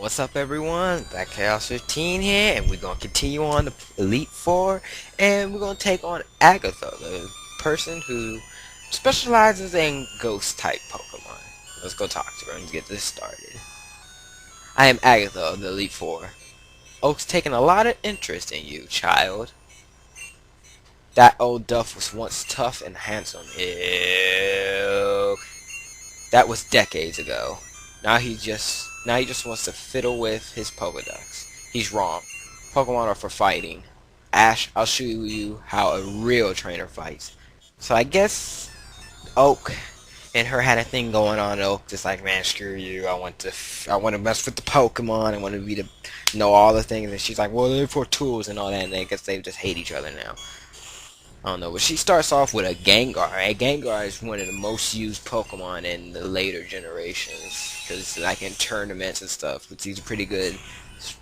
What's up, everyone? Black Chaos 15 here, and we're gonna continue on the Elite Four, and we're gonna take on Agatha, the person who specializes in ghost type Pokemon. Let's go talk to her and get this started. I am Agatha of the Elite Four. Oak's taken a lot of interest in you, child. That old duff was once tough and handsome. Ew. That was decades ago. Now he just wants to fiddle with his Pokedex. He's wrong. Pokemon are for fighting. Ash, I'll show you how a real trainer fights. So I guess Oak and her had a thing going on. Oak just like, man, screw you. I want to mess with the Pokemon. I want to be to know all the things. And she's like, well, they're for tools and all that. And I guess they just hate each other now. I don't know, but she starts off with a Gengar. A Gengar is one of the most used Pokemon in the later generations, because like in tournaments and stuff, but these are pretty good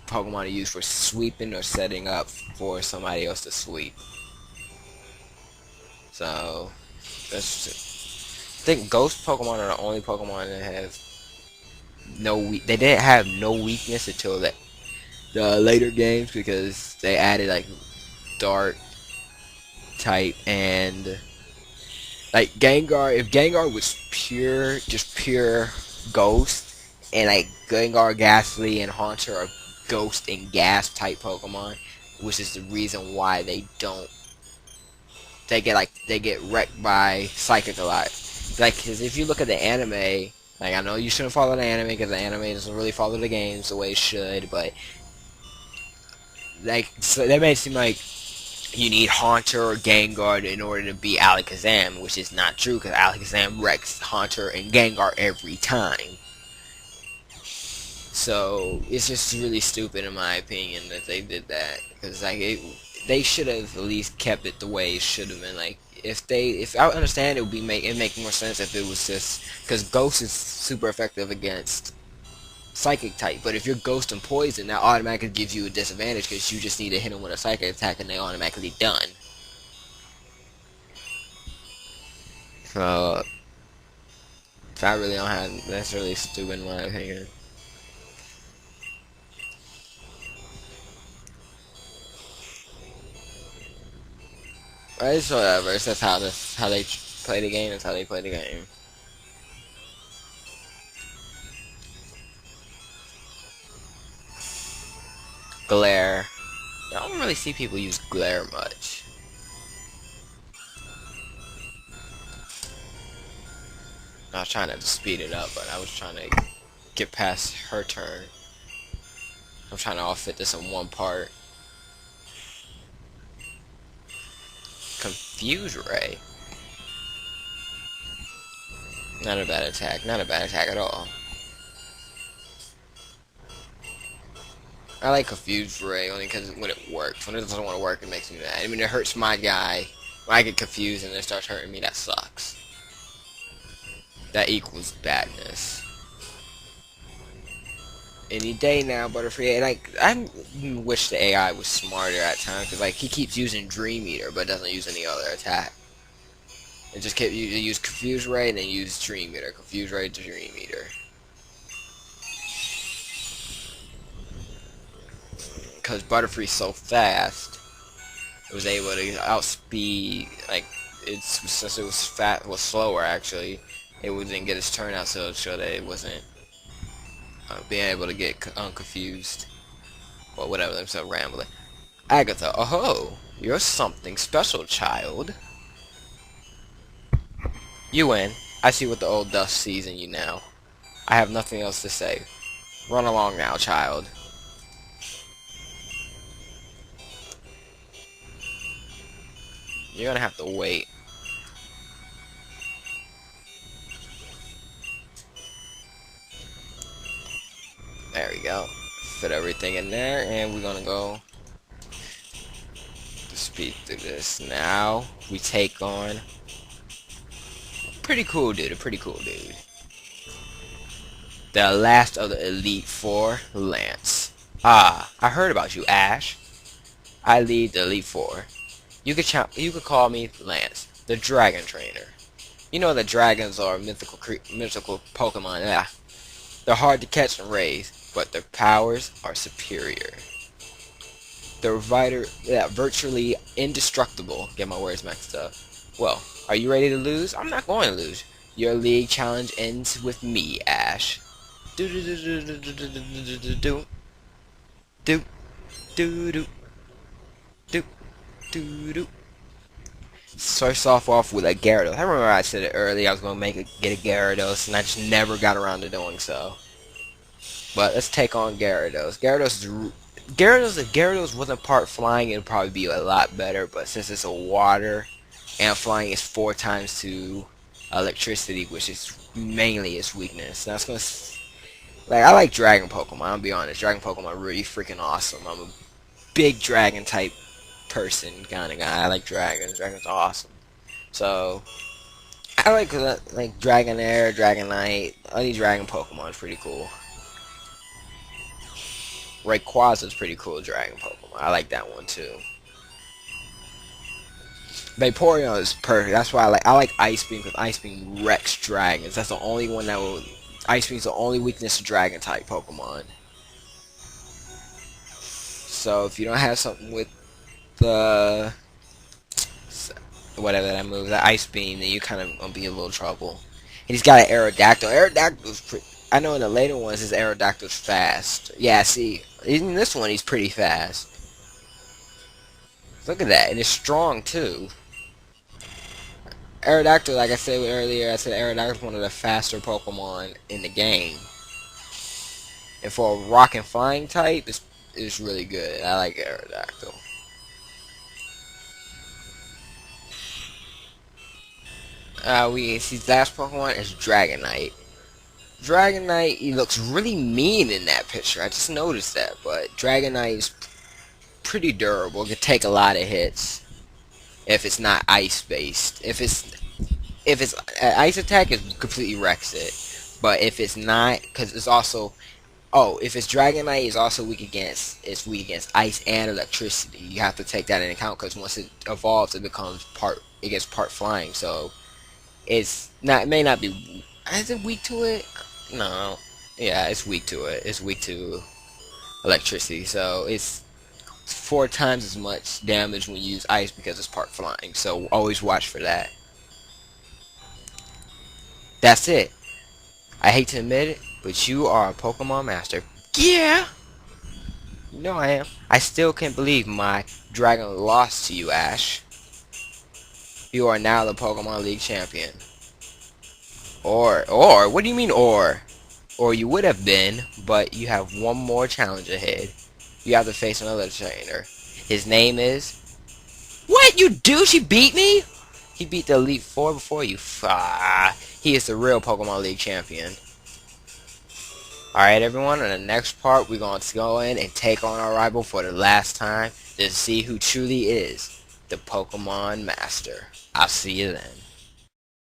Pokemon to use for sweeping or setting up for somebody else to sweep. So that's I think Ghost Pokemon are the only Pokemon that have they didn't have no weakness until the later games because they added like Dark type and like Gengar, if Gengar was just pure Ghost, and like Gengar, Ghastly, and Haunter are Ghost and Gas type Pokemon, which is the reason why they get wrecked by Psychic a lot. Like, cause if you look at the anime, like I know you shouldn't follow the anime because the anime doesn't really follow the games the way it should, but like so that made it seem like you need Haunter or Gengar in order to beat Alakazam, which is not true because Alakazam wrecks Haunter and Gengar every time. So it's just really stupid in my opinion that they did that because they should have at least kept it the way it should have been. Like if I understand it would make more sense if it was just because Ghost is super effective against Psychic type, but if you're Ghost and Poison, that automatically gives you a disadvantage because you just need to hit them with a Psychic attack and they automatically done. So, I really don't have. That's really stupid in my opinion. But it's whatever. It's just how they play the game. It's how they play the game. Glare. I don't really see people use glare much. I was trying to speed it up, but I was trying to get past her turn. I'm trying to all fit this in one part. Confuse Ray. Not a bad attack. Not a bad attack at all. I like Confused Ray only because when it works. When it doesn't want to work, it makes me mad. I mean, it hurts my guy. When I get confused and it starts hurting me, that sucks. That equals badness. Any day now, Butterfree. Like, I wish the AI was smarter at times because, like, he keeps using Dream Eater but doesn't use any other attack. It just kept use Confuse Ray and then use Dream Eater. Confuse Ray, Dream Eater. Because Butterfree's so fast, it was able to outspeed, like, since it was slower actually, it didn't get its turn out so it showed that it wasn't being able to get confused. Well, whatever, I'm so rambling. Agatha, oh, you're something special, child. You win. I see what the old dust sees in you now. I have nothing else to say. Run along now, child. You're gonna have to wait. There we go. Fit everything in there, and we're gonna go to speed through this. Now, we take on a pretty cool dude, The last of the Elite Four, Lance. Ah, I heard about you, Ash. I lead the Elite Four. You could call me Lance, the Dragon Trainer. You know that dragons are mythical Pokemon. Yeah. They're hard to catch and raise, but their powers are superior. They're virtually indestructible. Get my words mixed up. Well, are you ready to lose? I'm not going to lose. Your league challenge ends with me, Ash. Do do do do do do do do do do do do do do do. Starts off with a Gyarados. I remember I said it earlier. I was gonna get a Gyarados, and I just never got around to doing so. But let's take on Gyarados. Gyarados, if Gyarados wasn't part flying, it'd probably be a lot better. But since it's a water, and flying is 4 times to electricity, which is mainly its weakness. That's gonna I like Dragon Pokemon. I'll be honest. Dragon Pokemon are really freaking awesome. I'm a big Dragon type person kind of guy. I like dragons. Dragons are awesome. So I like Dragonair, Dragonite. All these Dragon Pokemon is pretty cool. Rayquaza's pretty cool Dragon Pokemon. I like that one too. Vaporeon is perfect. That's why I like Ice Beam, because Ice Beam wrecks dragons. That's the only one that will. Ice Beam's the only weakness to Dragon type Pokemon. So if you don't have something with the whatever that move, that Ice Beam, then you kind of gonna be in a little trouble. And he's got an Aerodactyl. Aerodactyl's pretty. I know in the later ones his Aerodactyl's fast. Yeah, see, in this one he's pretty fast. Look at that, and it's strong too. Aerodactyl, like I said earlier, I said Aerodactyl is one of the faster Pokemon in the game. And for a rock and flying type, it's really good. I like Aerodactyl. We see last Pokemon is Dragonite. Dragonite, he looks really mean in that picture. I just noticed that, but Dragonite is pretty durable. It can take a lot of hits if it's not ice based. If it's ice attack, it completely wrecks it. But if it's not, because it's also if it's Dragonite, it's also weak against ice and electricity. You have to take that into account, because once it evolves, it gets part flying. So it may not be. Is it weak to it? No. Yeah, it's weak to it. It's weak to electricity. So it's 4 times as much damage when you use ice, because it's part flying. So always watch for that. That's it. I hate to admit it, but you are a Pokemon master. Yeah! You know I am. I still can't believe my dragon lost to you, Ash. You are now the Pokemon League champion. Or, what do you mean or? Or you would have been, but you have one more challenge ahead. You have to face another trainer. His name is... What? You douche? He beat me? He beat the Elite Four before you. He is the real Pokemon League champion. Alright everyone, in the next part we're going to go in and take on our rival for the last time to see who truly is the Pokemon Master. I'll see you then.